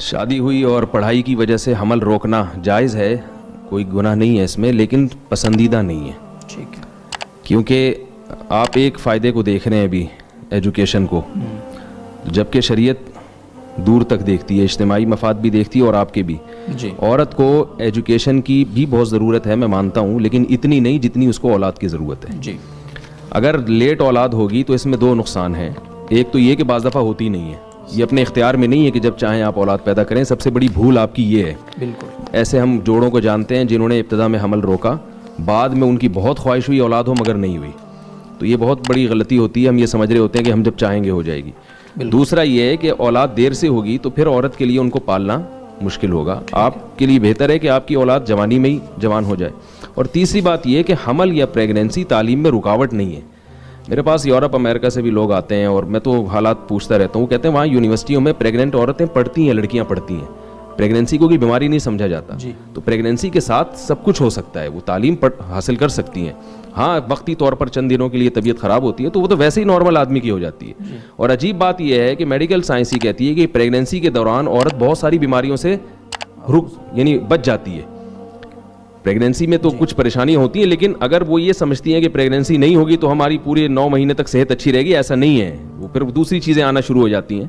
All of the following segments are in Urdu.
شادی ہوئی اور پڑھائی کی وجہ سے حمل روکنا جائز ہے, کوئی گناہ نہیں ہے اس میں, لیکن پسندیدہ نہیں ہے. ٹھیک ہے. کیونکہ آپ ایک فائدے کو دیکھ رہے ہیں ابھی, ایجوکیشن کو, جبکہ شریعت دور تک دیکھتی ہے, اجتماعی مفاد بھی دیکھتی ہے اور آپ کے بھی. جی. عورت کو ایجوکیشن کی بھی بہت ضرورت ہے, میں مانتا ہوں, لیکن اتنی نہیں جتنی اس کو اولاد کی ضرورت ہے. جی. اگر لیٹ اولاد ہوگی تو اس میں دو نقصان ہیں. ایک تو یہ کہ بعض دفعہ ہوتی نہیں ہے, یہ اپنے اختیار میں نہیں ہے کہ جب چاہیں آپ اولاد پیدا کریں. سب سے بڑی بھول آپ کی یہ ہے. بالکل. ایسے ہم جوڑوں کو جانتے ہیں جنہوں نے ابتدا میں حمل روکا, بعد میں ان کی بہت خواہش ہوئی اولاد ہو مگر نہیں ہوئی, تو یہ بہت بڑی غلطی ہوتی ہے. ہم یہ سمجھ رہے ہوتے ہیں کہ ہم جب چاہیں گے ہو جائے گی. دوسرا یہ ہے کہ اولاد دیر سے ہوگی تو پھر عورت کے لیے ان کو پالنا مشکل ہوگا. آپ کے لیے بہتر ہے کہ آپ کی اولاد جوانی میں ہی جوان ہو جائے. اور تیسری بات یہ کہ حمل یا پریگنینسی تعلیم میں رکاوٹ نہیں ہے. میرے پاس یورپ امریکہ سے بھی لوگ آتے ہیں اور میں تو حالات پوچھتا رہتا ہوں. کہتے ہیں وہاں یونیورسٹیوں میں پریگننٹ عورتیں پڑھتی ہیں, لڑکیاں پڑھتی ہیں, پریگنینسی کو کوئی بیماری نہیں سمجھا جاتا. تو پریگنینسی کے ساتھ سب کچھ ہو سکتا ہے, وہ تعلیم حاصل کر سکتی ہیں. ہاں وقتی طور پر چند دنوں کے لیے طبیعت خراب ہوتی ہے تو وہ تو ویسے ہی نارمل آدمی کی ہو جاتی ہے. اور عجیب بات یہ ہے کہ میڈیکل سائنس ہی کہتی ہے کہ پریگنینسی کے دوران عورت بہت ساری بیماریوں سے یعنی بچ جاتی ہے. پریگنینسی میں تو کچھ پریشانیاں ہوتی ہیں, لیکن اگر وہ یہ سمجھتی ہیں کہ پریگنینسی نہیں ہوگی تو ہماری پورے 9 مہینے تک صحت اچھی رہے گی, ایسا نہیں ہے. وہ پھر دوسری چیزیں آنا شروع ہو جاتی ہیں.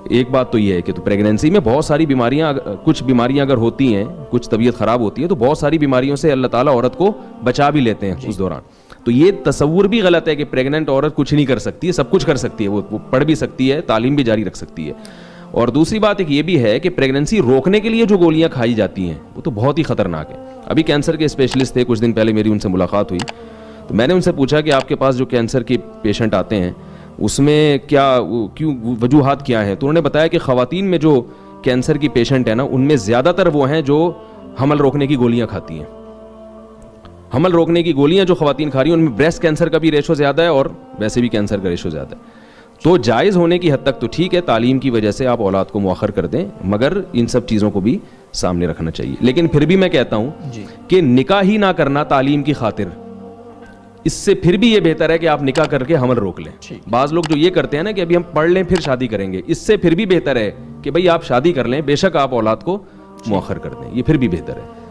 ایک بات تو یہ ہے کہ تو پریگنینسی میں بہت ساری بیماریاں, کچھ بیماریاں اگر ہوتی ہیں, کچھ طبیعت خراب ہوتی ہے تو بہت ساری بیماریوں سے اللہ تعالیٰ عورت کو بچا بھی لیتے ہیں اس دوران. تو یہ تصور بھی غلط ہے کہ پریگننٹ عورت کچھ نہیں کر سکتی ہے. سب کچھ کر سکتی ہے, وہ پڑھ بھی سکتی ہے, تعلیم بھی جاری رکھ سکتی ہے. اور دوسری بات ایک یہ بھی ہے کہ پریگننسی روکنے کے لیے جو گولیاں کھائی جاتی ہیں وہ تو بہت ہی خطرناک ہیں. ابھی کینسر کے اسپیشلسٹ تھے, کچھ دن پہلے میری ان سے ملاقات ہوئی, تو میں نے ان سے پوچھا کہ آپ کے پاس جو کینسر کے پیشنٹ آتے ہیں اس میں کیوں وجوہات کیا ہیں. تو انہوں نے بتایا کہ خواتین میں جو کینسر کی پیشنٹ ہیں نا, ان میں زیادہ تر وہ ہیں جو حمل روکنے کی گولیاں کھاتی ہیں. حمل روکنے کی گولیاں جو خواتین کھا رہی ہیں ان میں بریسٹ کینسر کا بھی ریشو زیادہ ہے اور ویسے بھی کینسر کا ریشو زیادہ ہے. تو جائز ہونے کی حد تک تو ٹھیک ہے, تعلیم کی وجہ سے آپ اولاد کو مؤخر کر دیں, مگر ان سب چیزوں کو بھی سامنے رکھنا چاہیے. لیکن پھر بھی میں کہتا ہوں کہ نکاح ہی نہ کرنا تعلیم کی خاطر, اس سے پھر بھی یہ بہتر ہے کہ آپ نکاح کر کے حمل روک لیں. بعض لوگ جو یہ کرتے ہیں نا کہ ابھی ہم پڑھ لیں پھر شادی کریں گے, اس سے پھر بھی بہتر ہے کہ بھئی آپ شادی کر لیں, بے شک آپ اولاد کو مؤخر کر دیں, یہ پھر بھی بہتر ہے.